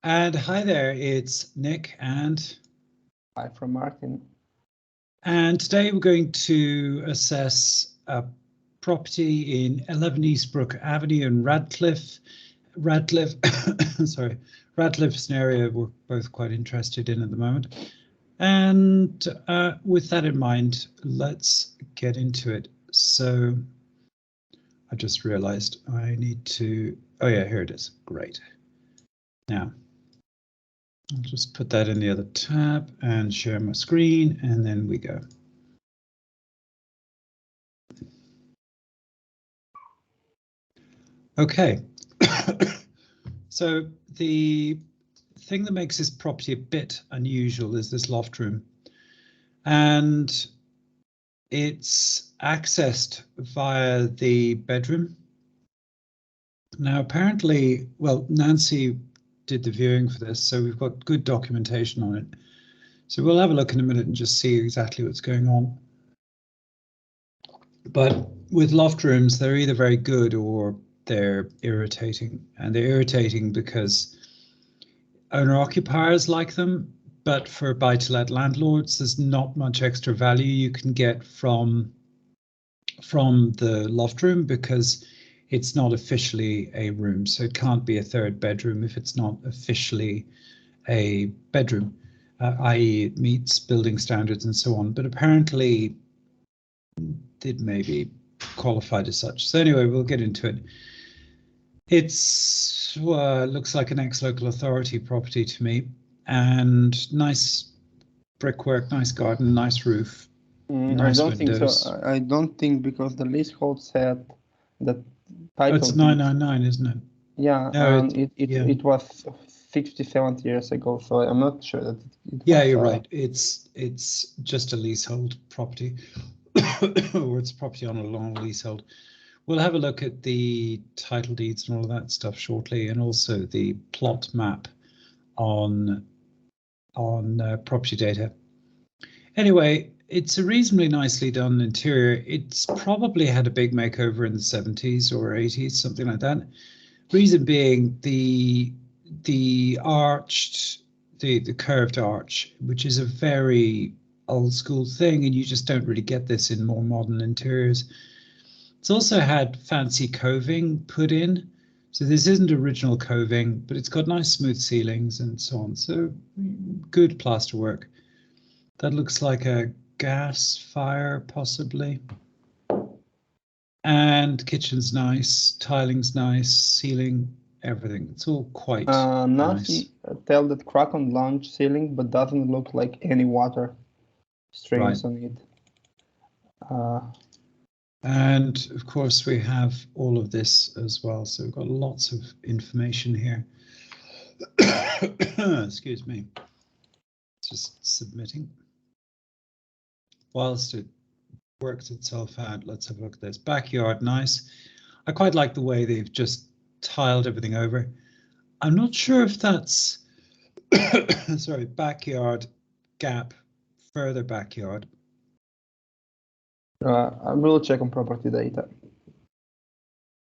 And hi there, it's Nick and Hi from Martin. And today we're going to assess a property in 11 Eastbrook Avenue in Radcliffe. Sorry, Radcliffe's an area we're both quite interested in at the moment. And with that in mind, let's get into it. So I just realized I need to, oh yeah, here it is. Great. Now, I'll just put that in the other tab and share my screen, and then we go. Okay, so the thing that makes this property a bit unusual is this loft room, and it's accessed via the bedroom. Now, apparently, well, Nancy did the viewing for this, so we've got good documentation on it. So we'll have a look in a minute and just see exactly what's going on. But with loft rooms, they're either very good or they're irritating. And they're irritating because owner-occupiers like them, but for buy-to-let landlords, there's not much extra value you can get from the loft room because it's not officially a room. So it can't be a third bedroom if it's not officially a bedroom, i.e. it meets building standards and so on. But apparently it may be qualified as such. So anyway, we'll get into it. It's looks like an ex-local authority property to me, and nice brickwork, nice garden, nice roof, nice I don't windows. think so. I don't think because the leasehold said that title. It's 999, isn't it? Yeah, no, and it was 60, 70 years ago, so I'm not sure that it yeah, was, you're right. It's just a leasehold property, or it's property on a long leasehold. We'll have a look at the title deeds and all of that stuff shortly, and also the plot map on property data. Anyway, it's a reasonably nicely done interior. It's probably had a big makeover in the 70s or 80s, something like that. Reason being the curved arch, which is a very old school thing, and you just don't really get this in more modern interiors. It's also had fancy coving put in. So this isn't original coving, but it's got nice smooth ceilings and so on. So good plaster work. That looks like a gas fire, possibly. And kitchen's nice, tiling's nice, ceiling, everything. It's all quite Nancy nice. Tell that crack on lounge ceiling, but doesn't look like any water streams on it. And of course, we have all of this as well. So we've got lots of information here. Excuse me. Just submitting. Whilst it works itself out, let's have a look at this. Backyard, nice. I quite like the way they've just tiled everything over. I'm not sure if that's, sorry, backyard, gap, further backyard. I will check on property data.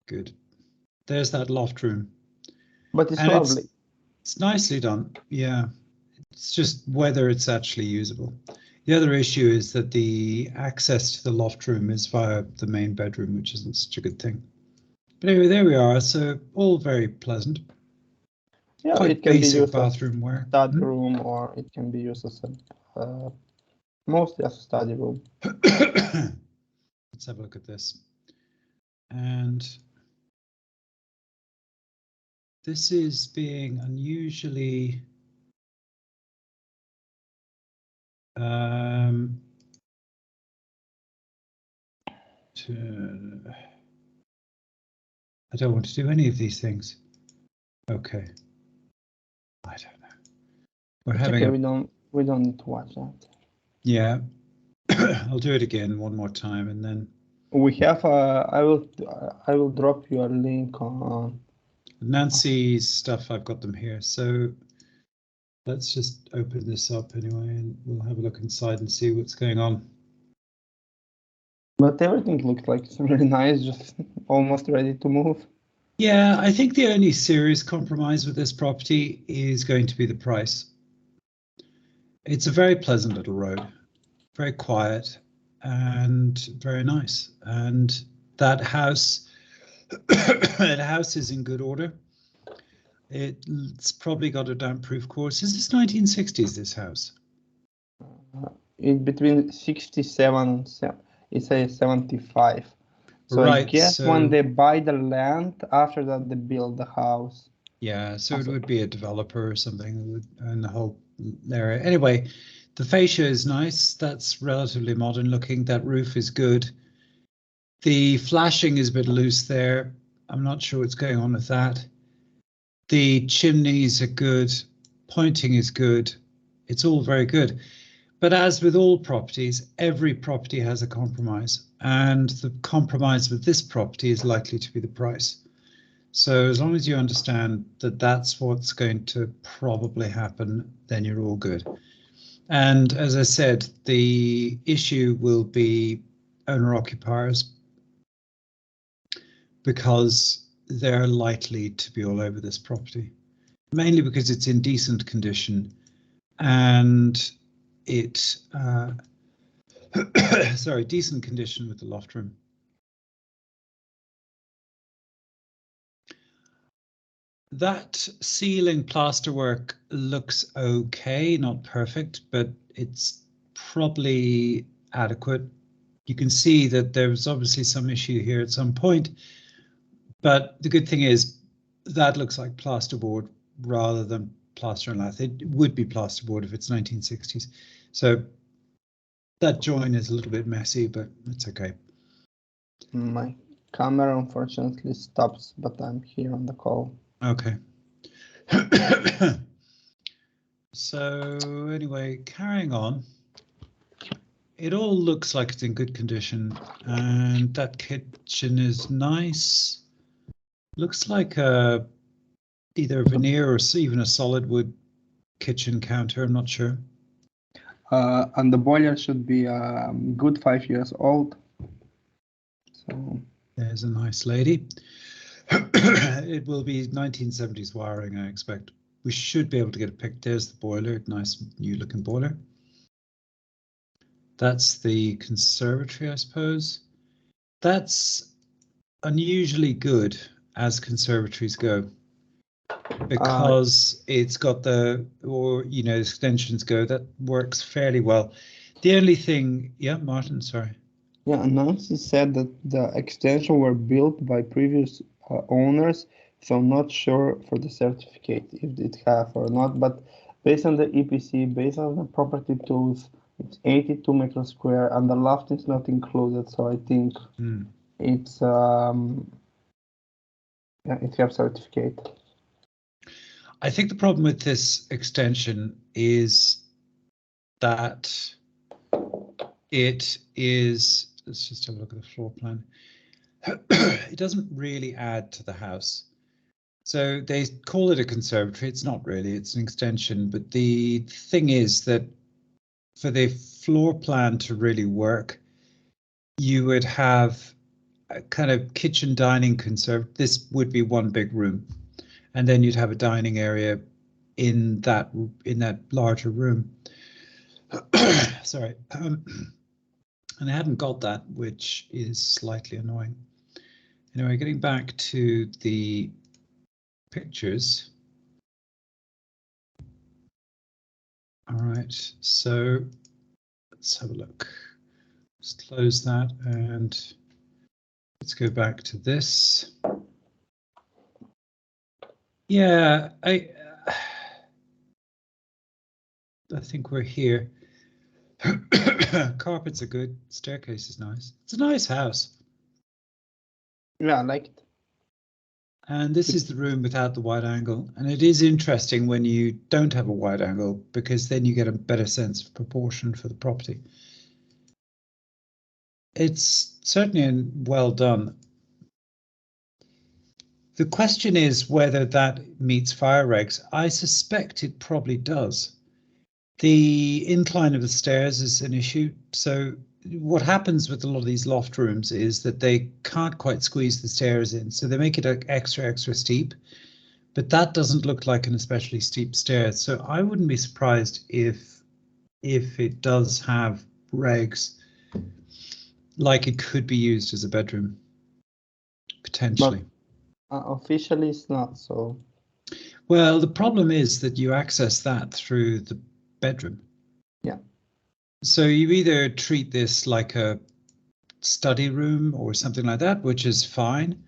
Good. There's that loft room. But it's lovely. It's nicely done, yeah. It's just whether it's actually usable. The other issue is that the access to the loft room is via the main bedroom, which isn't such a good thing. But anyway, there we are. So all very pleasant. Yeah, quite it can be basic used bathroom wear. as study room, or it can be used as a mostly as a study room. Let's have a look at this. And this is being unusually I don't want to do any of these things. Okay. I don't know. We're it's having okay, we don't need to watch that. Yeah. I'll do it again one more time, and then we have I will drop you a link on Nancy's stuff. I've got them here. So let's just open this up anyway, and we'll have a look inside and see what's going on. But everything looks like it's really nice, just almost ready to move. Yeah, I think the only serious compromise with this property is going to be the price. It's a very pleasant little road, very quiet and very nice. And that house, that house is in good order. It's probably got a damp-proof course. Is this 1960s, this house? In between 67 and it's a 75. So I Right, guess when so they buy the land, after that they build the house. yeah, so it would be a developer or something in the whole area. Anyway, the fascia is nice. That's relatively modern looking. That roof is good. The flashing is a bit loose there. I'm not sure what's going on with that. The chimneys are good. Pointing is good. It's all very good. But as with all properties, every property has a compromise. And the compromise with this property is likely to be the price. So as long as you understand that that's what's going to probably happen, then you're all good. And as I said, the issue will be owner-occupiers because they're likely to be all over this property, mainly because it's in decent condition and it, sorry, decent condition with the loft room. That ceiling plasterwork looks okay, not perfect, but it's probably adequate. You can see that there's obviously some issue here at some point, but the good thing is that looks like plasterboard rather than plaster and lath. It would be plasterboard if it's 1960s. So that join is a little bit messy, but it's okay. My camera unfortunately stops, but I'm here on the call. Okay. So anyway, carrying on. It all looks like it's in good condition, and that kitchen is nice. Looks like either a veneer or even a solid wood kitchen counter. I'm not sure. And the boiler should be good 5 years old. So there's a nice lady. It will be 1970s wiring, I expect. We should be able to get a pic. There's the boiler, nice new looking boiler. That's the conservatory, I suppose. That's unusually good as conservatories go, because it's got extensions go. That works fairly well. The only thing, yeah, Martin, sorry. Yeah, Nancy said that the extension were built by previous owners, so I'm not sure for the certificate if it have or not, but based on the EPC, based on the property tools, it's 82 meters square and the loft is not included, so I think it's it has certificate. I think the problem with this extension is that it is, let's just have a look at the floor plan. It doesn't really add to the house. So they call it a conservatory. It's not really, it's an extension. But the thing is that for the floor plan to really work, you would have a kind of kitchen dining conservatory. This would be one big room. And then you'd have a dining area in that larger room. Sorry. And I hadn't got that, which is slightly annoying. Anyway, getting back to the pictures. All right, so let's have a look. Just close that and let's go back to this. Yeah, I think we're here. Carpets are good. Staircase is nice. It's a nice house. Yeah, I like it. And this is the room without the wide angle. And it is interesting when you don't have a wide angle, because then you get a better sense of proportion for the property. It's certainly well done. The question is whether that meets fire regs. I suspect it probably does. The incline of the stairs is an issue. So what happens with a lot of these loft rooms is that they can't quite squeeze the stairs in, so they make it extra steep. But that doesn't look like an especially steep stair, so I wouldn't be surprised if it does have regs, like it could be used as a bedroom, potentially. But officially it's not, so. Well, the problem is that you access that through the bedroom. Yeah. So you either treat this like a study room or something like that, which is fine,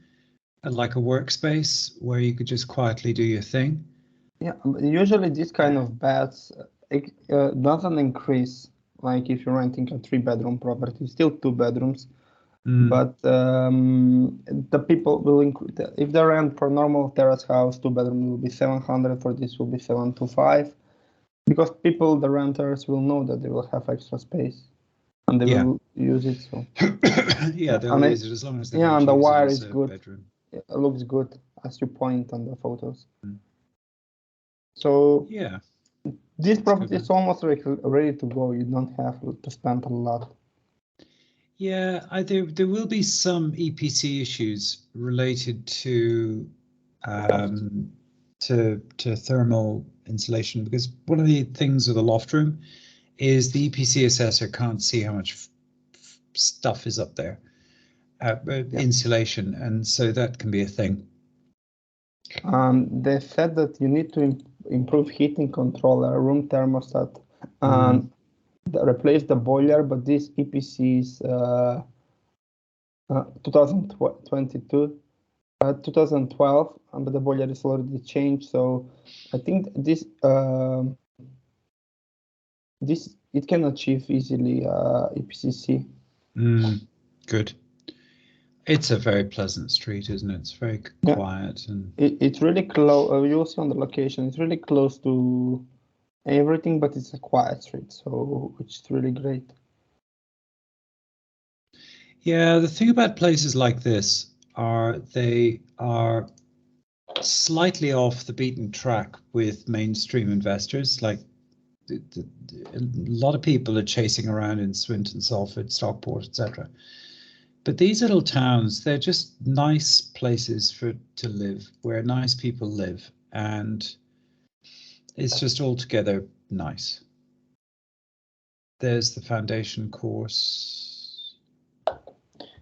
like a workspace where you could just quietly do your thing. Yeah, usually this kind of beds doesn't increase, like if you're renting a 3-bedroom property, still 2 bedrooms. But the people will increase. If the rent for normal terrace house 2-bedroom will be 700, for this will be 725, because people, the renters, will know that they will have extra space, and they will use it. So yeah, they'll and use it as long as they yeah, don't and the use wire it is as a good. bedroom. It looks good as you point on the photos. So Yeah, this property is almost ready to go. You don't have to spend a lot. Yeah, there will be some EPC issues related to thermal insulation, because one of the things with a loft room is the EPC assessor can't see how much stuff is up there, insulation, and so that can be a thing. They said that you need to improve heating controller, room thermostat, and replace the boiler, but this EPC is 2022, 2012, but the boiler is already changed. So I think this it can achieve easily EPCC. Good. It's a very pleasant street, isn't it? It's very quiet, and it's really close. You'll see on the location. It's really close to everything, but it's a quiet street, so it's really great. Yeah, the thing about places like this are they are slightly off the beaten track with mainstream investors. Like a lot of people are chasing around in Swinton, Salford, Stockport, etc. But these little towns, they're just nice places to live, where nice people live, and it's just altogether nice. There's the foundation course.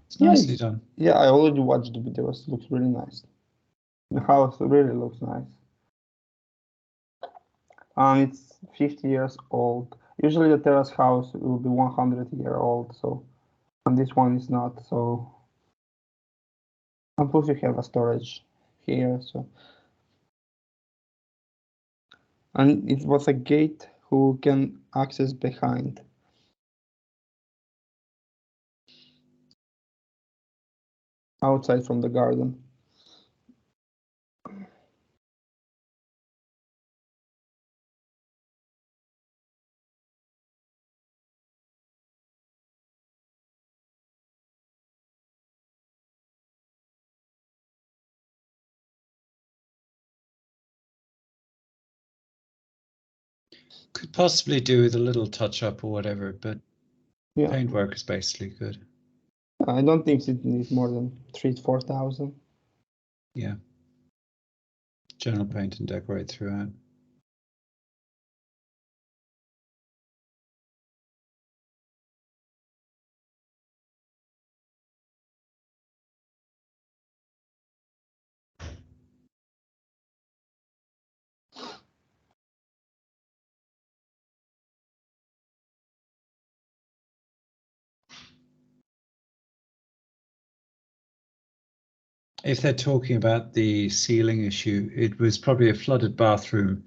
It's nicely done. Yeah, I already watched the videos. It looks really nice. The house really looks nice. It's 50 years old. Usually the terrace house will be 100-year old, so, and this one is not. So, and plus you have a storage here, so. And it was a gate who can access behind. Outside from the garden. Could possibly do with a little touch up or whatever, but yeah, paintwork is basically good. I don't think it needs more than 3,000-4,000. Yeah. General paint and decorate throughout. If they're talking about the ceiling issue, it was probably a flooded bathroom,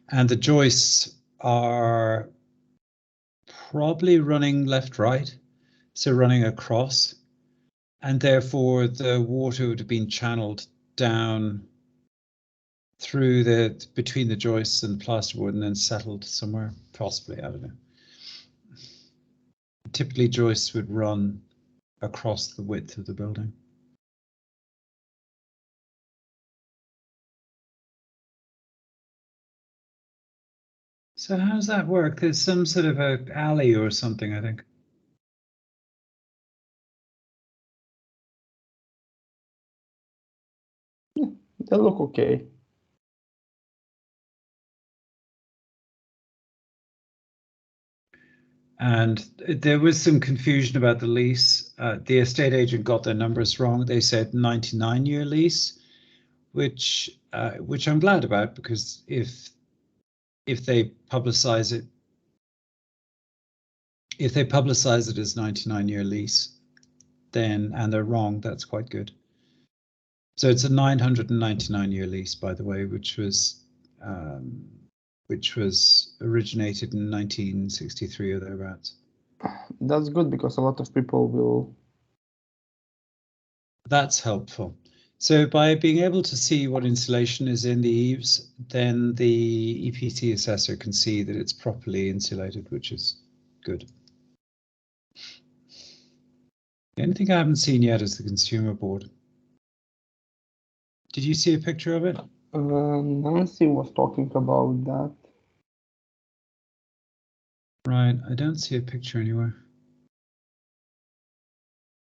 and the joists are probably running left-right, so running across, and therefore the water would have been channeled down through between the joists and the plasterboard and then settled somewhere, possibly, I don't know. Typically joists would run across the width of the building. So how does that work? There's some sort of a alley or something, I think. They look okay. And there was some confusion about the lease. The estate agent got their numbers wrong. They said 99-year lease, which I'm glad about, because if they publicize it, as 99-year lease, then, and they're wrong, that's quite good. So it's a 999-year lease, by the way, which was originated in 1963 or thereabouts. That's good, because a lot of people will. That's helpful. So by being able to see what insulation is in the eaves, then the EPC assessor can see that it's properly insulated, which is good. The only thing I haven't seen yet is the consumer board. Did you see a picture of it? Nancy was talking about that. Right, I don't see a picture anywhere.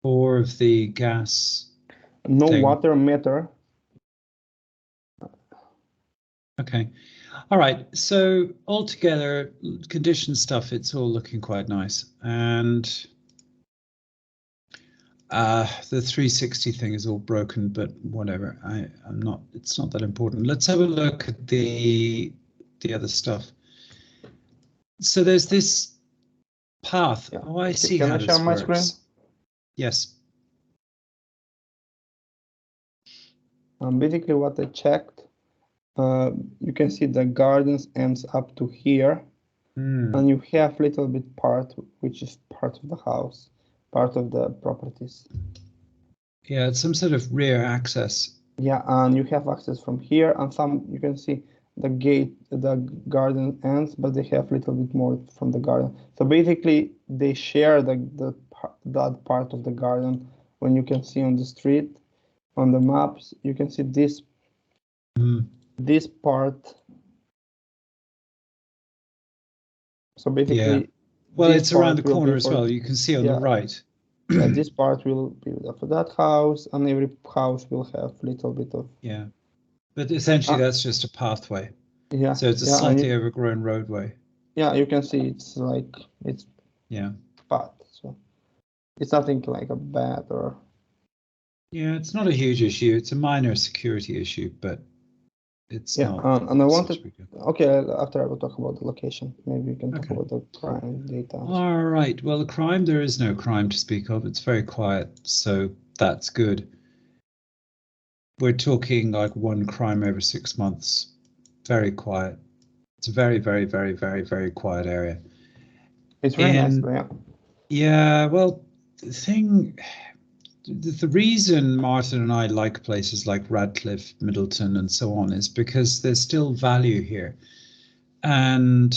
Or of the gas. No thing. water meter. Okay. All right. So altogether, condition stuff, it's all looking quite nice. And the 360 thing is all broken, but whatever. It's not that important. Let's have a look at the other stuff. So there's this path. Yeah. Oh, I see Can how I this share my works. screen? Yes. Basically what I checked, you can see the gardens ends up to here, and you have little bit part which is part of the house, part of the properties. Yeah, it's some sort of rear access. Yeah, and you have access from here, and some you can see the gate, the garden ends, but they have little bit more from the garden. So basically, they share that part of the garden. When you can see on the street, on the maps, you can see this this part. So basically, yeah. Well, it's around the corner as well. You can see on the right. Yeah, this part will be for that house, and every house will have little bit of. Yeah, but essentially that's just a pathway. Yeah. So it's a slightly overgrown roadway. Yeah, you can see it's like it's. Yeah. Path, so it's nothing like a bad or. Yeah, it's not a huge issue. It's a minor security issue, but it's not. And I wanted. Okay, after I will talk about the location. Maybe we can talk about the crime data. All right. Well, the crime, there is no crime to speak of. It's very quiet, so that's good. We're talking like one crime every 6 months. Very quiet. It's a very, very, very, very, very quiet area. It's very nice, yeah. Yeah. Well, the reason Martin and I like places like Radcliffe, Middleton, and so on is because there's still value here. And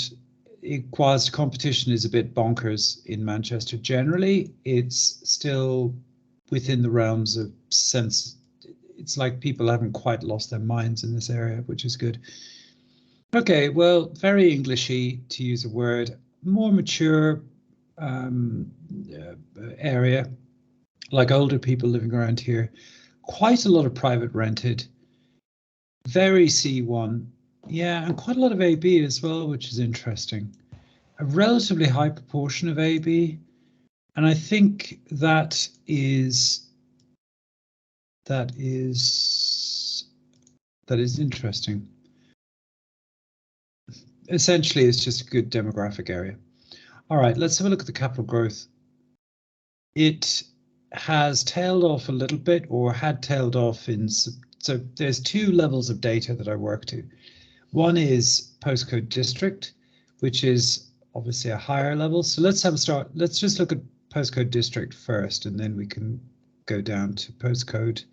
whilst competition is a bit bonkers in Manchester generally, it's still within the realms of sense. It's like people haven't quite lost their minds in this area, which is good. Okay, well, very Englishy, to use a word, more mature area, like older people living around here. Quite a lot of private rented, very C1, yeah, and quite a lot of AB as well, which is interesting. A relatively high proportion of AB, and I think that is interesting. Essentially, it's just a good demographic area. All right, let's have a look at the capital growth. It has tailed off a little bit, or had tailed off in. So there's two levels of data that I work to. One is postcode district, which is obviously a higher level. So let's have a start. Let's just look at postcode district first, and then we can go down to postcode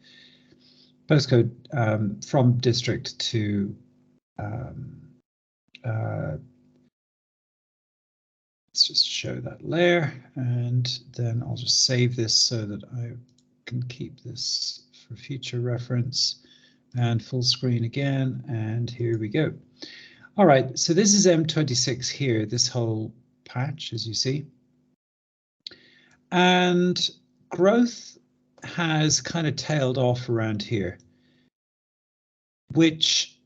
from district to let's just show that layer, and then I'll just save this so that I can keep this for future reference, and full screen again, and here we go. All right, so this is M26 here, this whole patch, as you see. And growth has kind of tailed off around here. which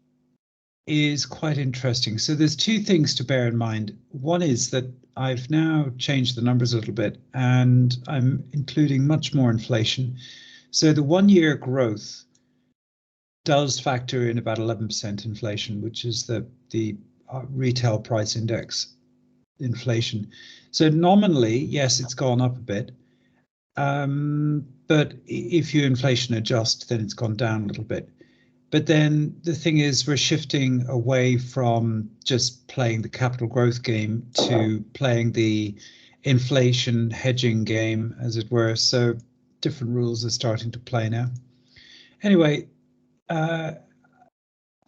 is quite interesting. So there's two things to bear in mind. One is that I've now changed the numbers a little bit, and I'm including much more inflation. So the 1 year growth does factor in about 11% inflation, which is the retail price index inflation. So nominally, yes, it's gone up a bit. But if you inflation adjust, then it's gone down a little bit. But then the thing is, we're shifting away from just playing the capital growth game to playing the inflation hedging game, as it were. So different rules are starting to play now. Anyway,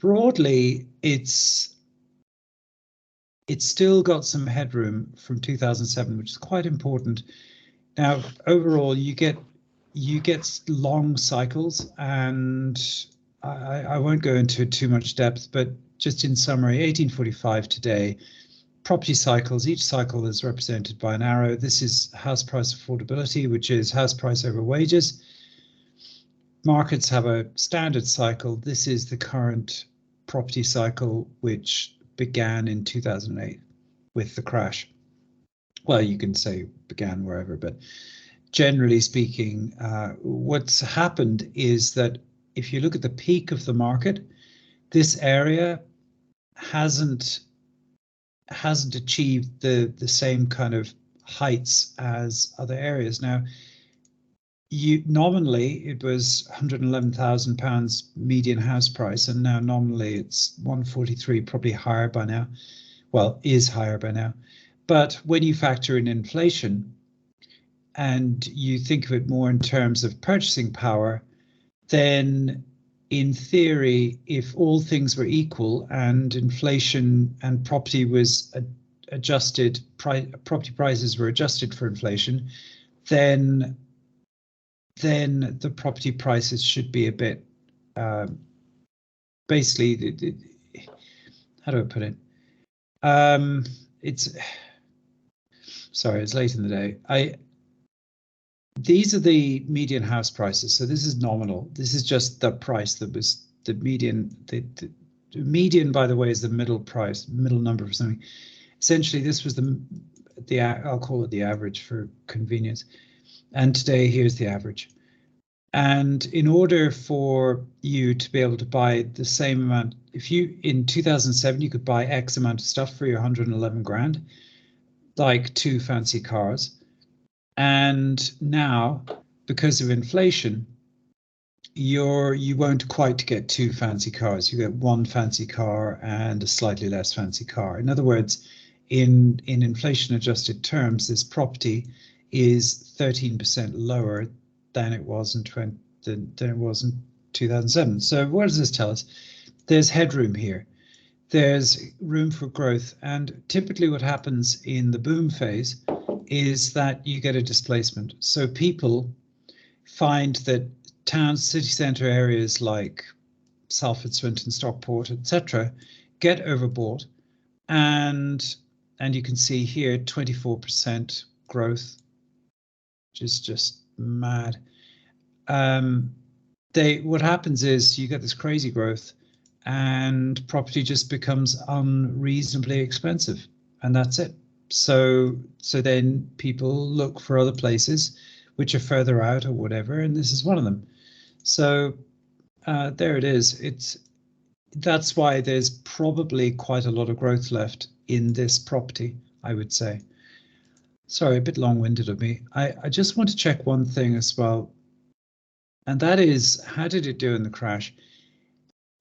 broadly, it's still got some headroom from 2007, which is quite important. Now, overall, you get long cycles, and I won't go into too much depth, but just in summary, 1845 today, property cycles, each cycle is represented by an arrow. This is house price affordability, which is house price over wages. Markets have a standard cycle. This is the current property cycle, which began in 2008 with the crash. Well, you can say began wherever, but generally speaking, what's happened is that if you look at the peak of the market, this area hasn't achieved the same kind of heights as other areas. Now, nominally it was £111,000 median house price, and now nominally it's 143, probably higher by now. Well, is higher by now. But when you factor in inflation and you think of it more in terms of purchasing power, then in theory, if all things were equal and inflation and property was adjusted, property prices were adjusted for inflation, then the property prices should be a bit, basically, how do I put it? Sorry, it's late in the day. These are the median house prices. So this is nominal. This is just the price that was the median. The median, by the way, is the middle price, middle number for something. Essentially, this was the I'll call it the average for convenience. And today, here's the average. And in order for you to be able to buy the same amount, if you in 2007 you could buy X amount of stuff for your 111 grand, like 2 fancy cars. And now, because of inflation, you won't quite get 2 fancy cars. You get 1 fancy car and a slightly less fancy car. In other words, in inflation-adjusted terms, this property is 13% lower than it was in 2007. So what does this tell us? There's headroom here. There's room for growth, and typically what happens in the boom phase is that you get a displacement. So people find that towns, city centre areas like Salford, Swinton, Stockport, etc., get overbought, and you can see here 24% growth, which is just mad. What happens is you get this crazy growth, and property just becomes unreasonably expensive, and that's it. So then people look for other places which are further out or whatever, and this is one of them. So there it is. That's why there's probably quite a lot of growth left in this property, I would say. Sorry, a bit long-winded of me. I just want to check one thing as well, and that is, how did it do in the crash?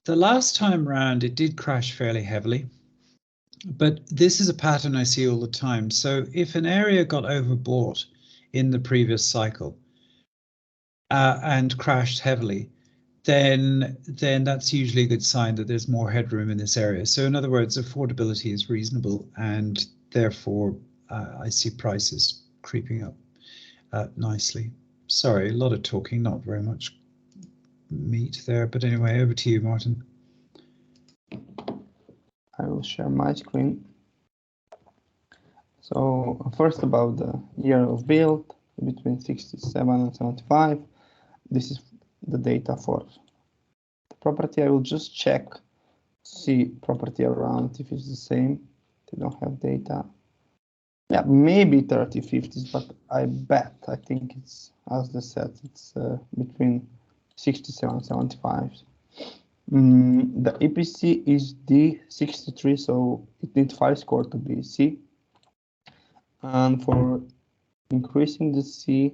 The last time round, it did crash fairly heavily. But this is a pattern I see all the time. So if an area got overbought in the previous cycle and crashed heavily, then that's usually a good sign that there's more headroom in this area. So in other words, affordability is reasonable, and therefore I see prices creeping up nicely. Sorry, a lot of talking, not very much meat there. But anyway, over to you, Martin. I will share my screen. So first about the year of build, between 67 and 75. This is the data for property. I will just check, see property around if it's the same. They don't have data. Yeah, maybe 30/50s, but I think it's, as they said, it's between 67 and 75. The EPC is D63, so it needs 5 score to be C. And for increasing the C,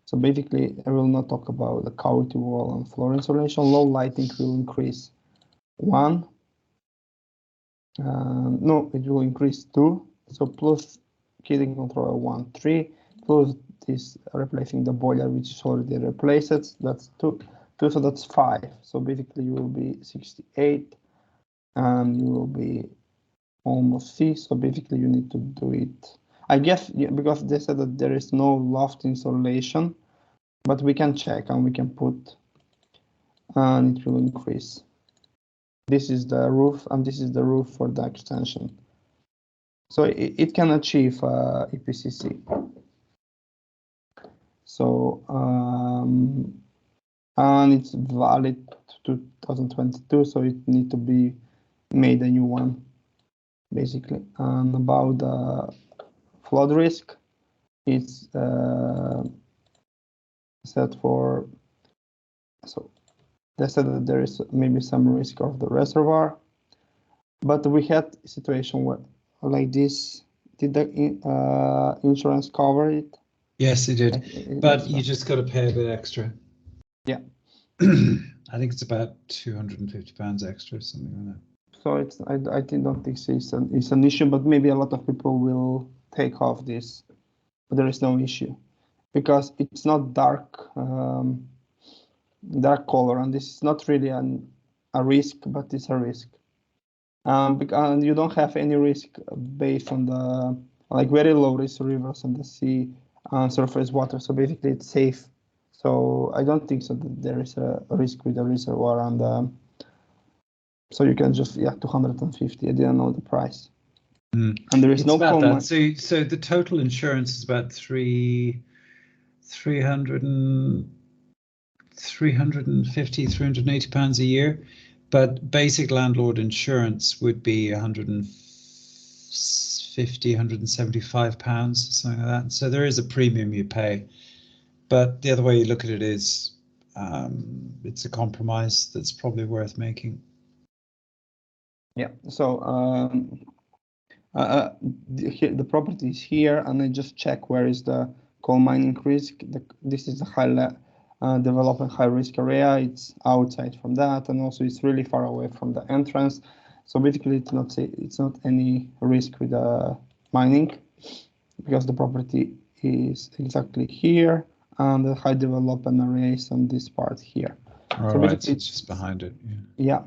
so basically I will not talk about the cavity wall and floor insulation. Low lighting will increase 1. No, it will increase 2. So plus heating controller 1, 3, plus this replacing the boiler, which is already replaced. That's 2, so that's 5. So basically you will be 68 and you will be almost C. So basically you need to do it, I guess, because they said that there is no loft insulation, but we can check and we can put, and it will increase. This is the roof and this is the roof for the extension. So it can achieve EPCC. So, and it's valid to 2022, so it need to be made a new one, basically. And about the flood risk, it's set for, so they said that there is maybe some risk of the reservoir, but we had a situation where, like this, did the insurance cover it? Yes, it did, but you just got to pay a bit extra. Yeah. I think it's about £250 extra, something like that. So it's, I don't think it's an issue, but maybe a lot of people will take off this, but there is no issue because it's not dark color, and this is not really a risk, but it's a risk. Because you don't have any risk based on the like very low risk rivers and the sea and surface water. So basically, it's safe. So I don't think so that there is a risk with the reservoir, and so you can just 250. I didn't know the price. And there is no about that. So the total insurance is about 350, 380 pounds a year, but basic landlord insurance would be 150, 175 pounds, something like that. So there is a premium you pay, but the other way you look at it is it's a compromise that's probably worth making. Yeah. So the property is here, and I just check where is the coal mining risk. This is the developing high risk area. It's outside from that, and also it's really far away from the entrance. So basically, it's not any risk with the mining because the property is exactly here, and the high development area is on this part here. All right, so it's just behind it. Yeah,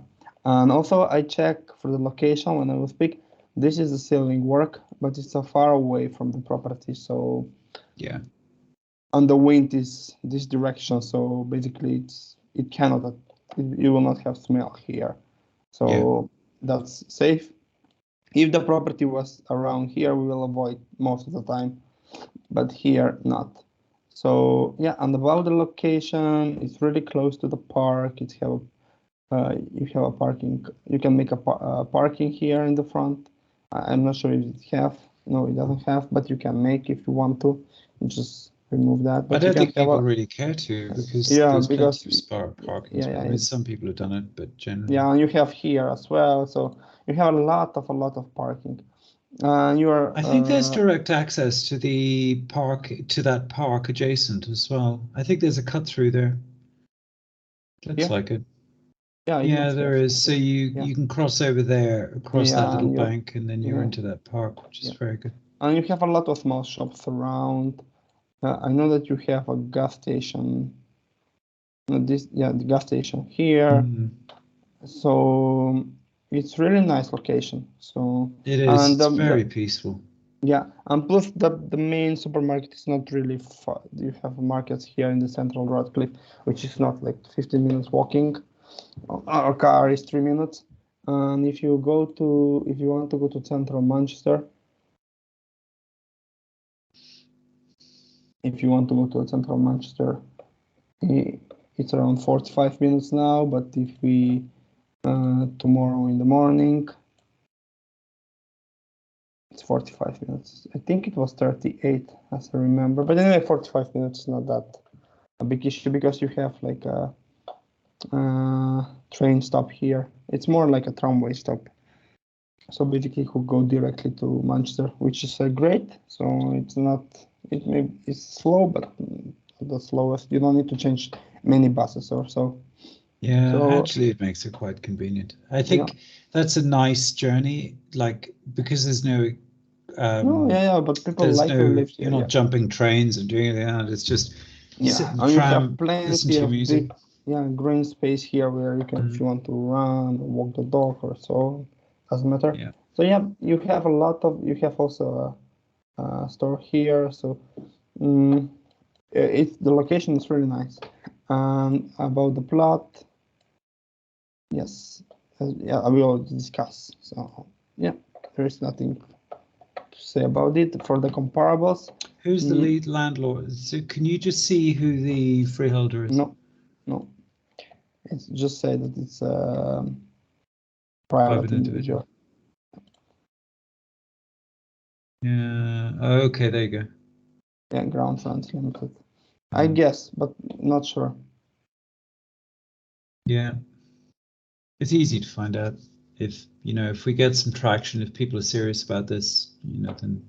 and also I check for the location when I will speak. This is the ceiling work, but it's so far away from the property. So yeah, and the wind is this direction. So basically, you will not have smell here. So that's safe. If the property was around here, we will avoid most of the time, but here not. So yeah, and about the location, it's really close to the park. You have a parking. You can make a parking here in the front. I'm not sure if it have. No, it doesn't have, but you can make if you want to. Just remove that. But I don't think people really care to because there's plenty of parking. I mean, some people have done it, but generally. Yeah, and you have here as well, so you have a lot of parking. I think there's direct access to the park, to that park adjacent as well. I think there's a cut through there. Looks like it. Yeah, there is. So you can cross over there, across that little bank, and then you're into that park, which is very good. And you have a lot of small shops around. I know that you have a gas station. The gas station here. So it's really nice location. So it is. It's very peaceful. Yeah, and plus the main supermarket is not really far. You have markets here in the central Radcliffe, which is not like 15 minutes walking. Our car is 3 minutes. And if you want to go to central Manchester, it's around 45 minutes now, but if we tomorrow in the morning, it's 45 minutes. I think it was 38 as I remember, but anyway, 45 minutes is not that a big issue because you have like a train stop here. It's more like a tramway stop. So basically, you could go directly to Manchester, which is great. So it's not, it's slow, but the slowest. You don't need to change many buses or so. Yeah, So, actually, it makes it quite convenient. I think that's a nice journey, like because there's no. But people there's like to live here. You're not jumping trains and doing that. It's just sit in the and you tram, have plenty listen to your of music. big, green space here where you can, if you want to run, walk the dog or so, doesn't matter. Yeah. So you have a lot of, you have also a store here. So it's the location is really nice. About the plot, yes, I will discuss. So there is nothing to say about it. For the comparables, who's the lead landlord? So can you just see who the freeholder is? No, it's just say that it's a private individual. Yeah. Okay, there you go. Yeah, Ground Funds Limited. I guess, but not sure. Yeah. It's easy to find out if we get some traction, if people are serious about this, then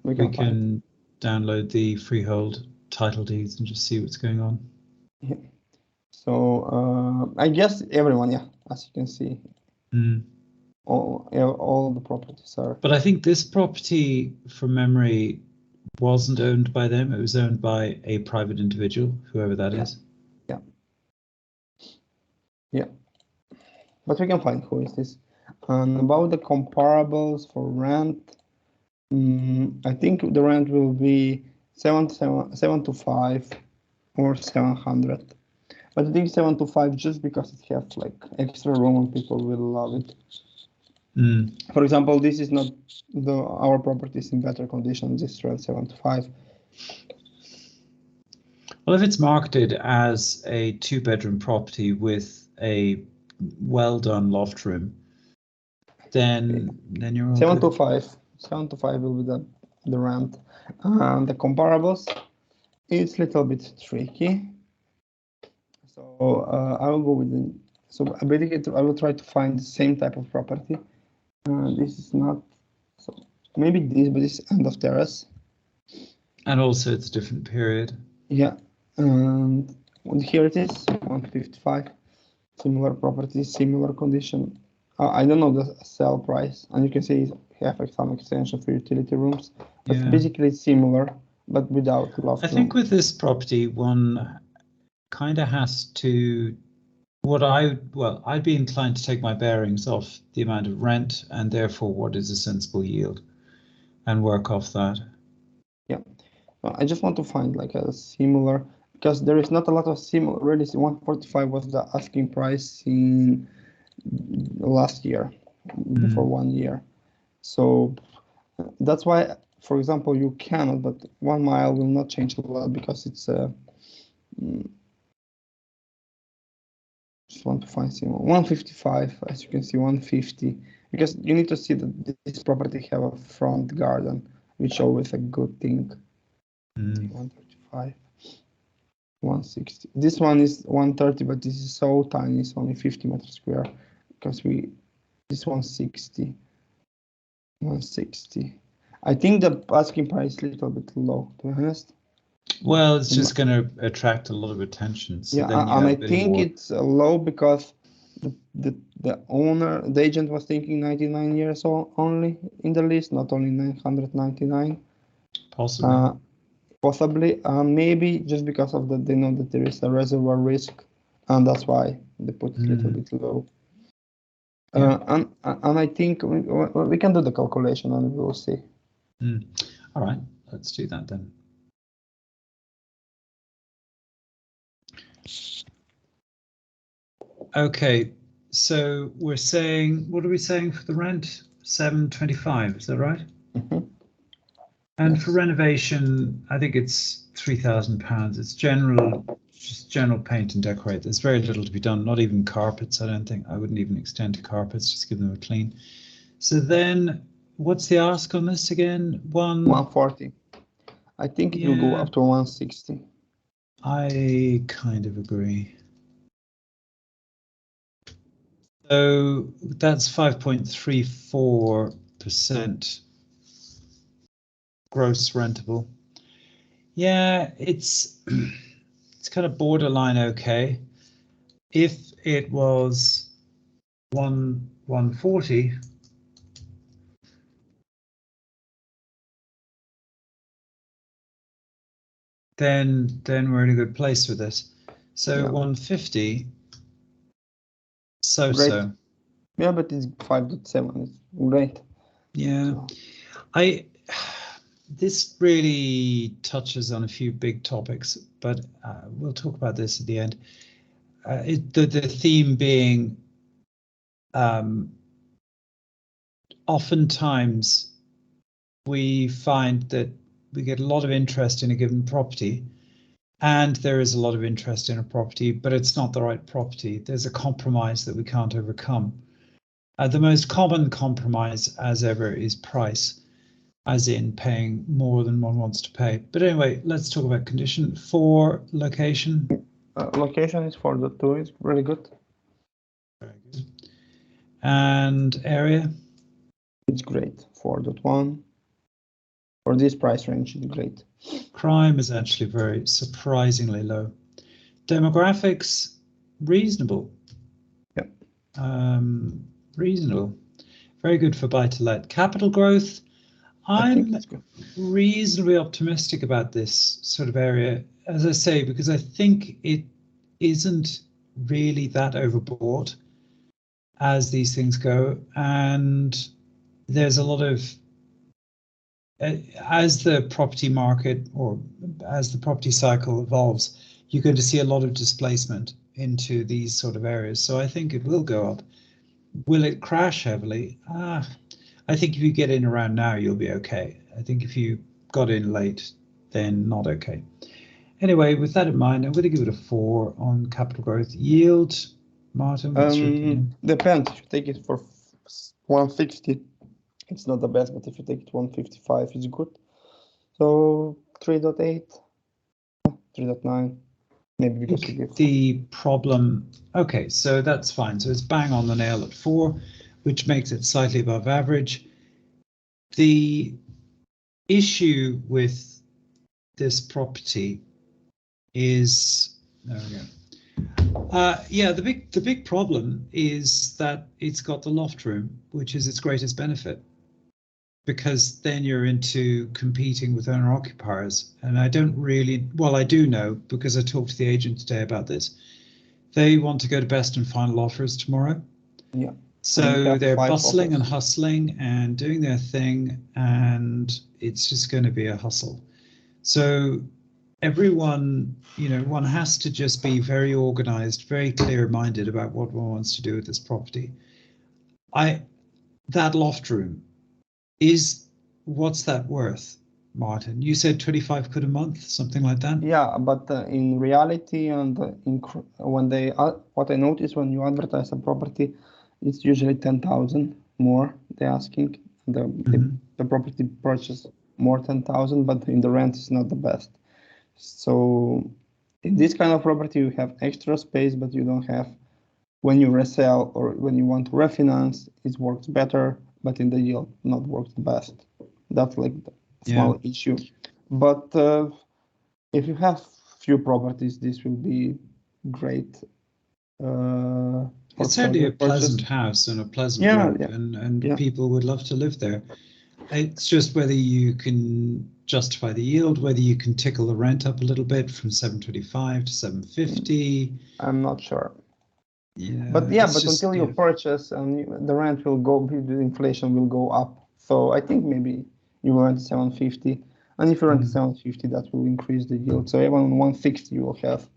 we can download the freehold title deeds and just see what's going on. Yeah. So I guess everyone, as you can see, all the properties are. But I think this property, from memory, wasn't owned by them. It was owned by a private individual, whoever that is. Yeah. But we can find who is this. And about the comparables for rent, I think the rent will be 7 to 5 or 700. But I think 7 to 5 just because it has like extra room and people will love it. For example, this is not our property is in better condition. This rent 7 to 5. Well, if it's marketed as a 2-bedroom property with a well-done loft room, then you're all 7 good. to 5. 7 to 5 will be the rent. And the comparables, it's a little bit tricky. So I will go with so basically I will try to find the same type of property. This is not, so maybe this, but this end of terrace. And also it's a different period. Yeah, and here it is, 155. Similar property, similar condition. I don't know the sell price, and you can see have some extension for utility rooms. But basically it's similar, but without loft room. I think with this property, one kind of has to. I'd be inclined to take my bearings off the amount of rent and therefore what is a sensible yield, and work off that. Yeah, I just want to find like a similar, because there is not a lot of similar. Really, 145 was the asking price in last year, before 1 year. So that's why, for example, you cannot, but 1 mile will not change a lot because it's just want to find similar. 155, as you can see, 150, because you need to see that this property have a front garden, which always a good thing. 135, 160. This one is 130, but this is so tiny. It's only 50 meters square, because this 160, 160. I think the asking price is a little bit low, to be honest. Well, it's just going to attract a lot of attention. So then and I think it's low because the owner, the agent was thinking 99 years old only in the list, not only 999. Possibly, maybe just because of that they know that there is a reservoir risk, and that's why they put it a little bit low. And I think we can do the calculation and we'll see. All right, let's do that then. Okay, so we're saying, what are we saying for the rent? 725, is that right? And for renovation, I think it's £3,000. It's general just general paint and decorate. There's very little to be done, not even carpets, I don't think. I wouldn't even extend to carpets, just give them a clean. So then, what's the ask on this again? 140. I think it will go up to 160. I kind of agree. So that's 5.34% gross rentable. Yeah, it's kind of borderline okay. If it was 140, then we're in a good place with this. So 150, so. Yeah, but it's 5.7. It's great. Yeah, So. This really touches on a few big topics, but we'll talk about this at the end. The theme being, oftentimes we find that we get a lot of interest in a given property, and there is a lot of interest in a property, but it's not the right property. There's a compromise that we can't overcome. The most common compromise, as ever, is price, as in paying more than one wants to pay. But anyway, let's talk about condition. 4, location. Location is 4.2. It's really good. Very good. And area? It's great. 4.1. For this price range, it's great. Crime is actually very surprisingly low. Demographics, reasonable. Yep. Reasonable. Very good for buy-to-let. Capital growth, I'm reasonably optimistic about this sort of area, as I say, because I think it isn't really that overbought as these things go, and there's a lot of, as the property market or as the property cycle evolves, you're going to see a lot of displacement into these sort of areas. So I think it will go up. Will it crash heavily? I think if you get in around now, you'll be okay. I think if you got in late, then not okay. Anyway, with that in mind, I'm going to give it a 4 on capital growth. Yield, Martin, what's your opinion? Depends. If you take it for 160, it's not the best, but if you take it 155, it's good. So 3.8, 3.9, maybe because you give the problem. Okay, so that's fine. So it's bang on the nail at 4, which makes it slightly above average. The issue with this property is, there we go. Yeah, the big problem is that it's got the loft room, which is its greatest benefit, because then you're into competing with owner occupiers. And I don't really, well, I do know, because I talked to the agent today about this. They want to go to best and final offers tomorrow. Yeah. So they're bustling and hustling and doing their thing, and it's just going to be a hustle. So everyone, one has to just be very organized, very clear-minded about what one wants to do with this property. That loft room is, what's that worth, Martin? You said 25 quid a month, something like that? Yeah, but in reality, and when they, what I noticed when you advertise a property, it's usually 10,000 more they're asking. The property purchase more 10,000, but in the rent is not the best. So in this kind of property, you have extra space, but you don't have, when you resell or when you want to refinance, it works better, but in the yield, not works the best. That's like the small issue. But if you have few properties, this will be great. It's certainly a pleasant house and a pleasant road, and people would love to live there. It's just whether you can justify the yield, whether you can tickle the rent up a little bit from 725 to 750. I'm not sure. Yeah, but until you purchase, and the rent will go, the inflation will go up. So I think maybe you will rent 750, and if you rent 750, that will increase the yield. So even on 160, you will have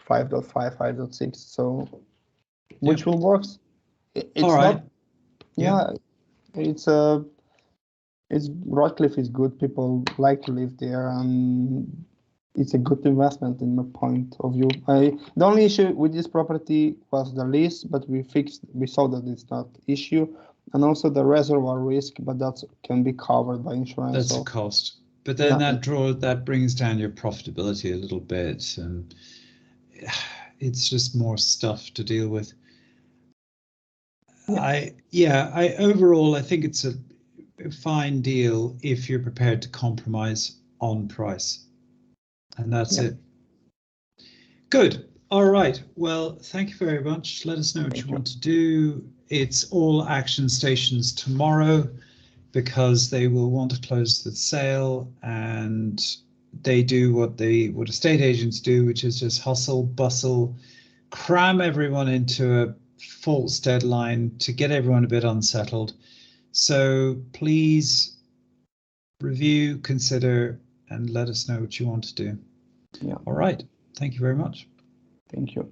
5.5, 5.6. So which will work. It's all right. It's Radcliffe is good. People like to live there, and it's a good investment in my point of view. The only issue with this property was the lease, but we saw that it's not issue, and also the reservoir risk, but that can be covered by insurance. That's so. a cost, but then Yeah. that brings down your profitability a little bit, and it's just more stuff to deal with. Yeah. Overall, I think it's a fine deal if you're prepared to compromise on price, and that's it. Good. All right. Well, thank you very much. Let us know what you want to do. It's all action stations tomorrow because they will want to close the sale, and they do what estate agents do, which is just hustle, bustle, cram everyone into a false deadline to get everyone a bit unsettled. So please review, consider, and let us know what you want to do. Yeah. All right. Thank you very much. Thank you.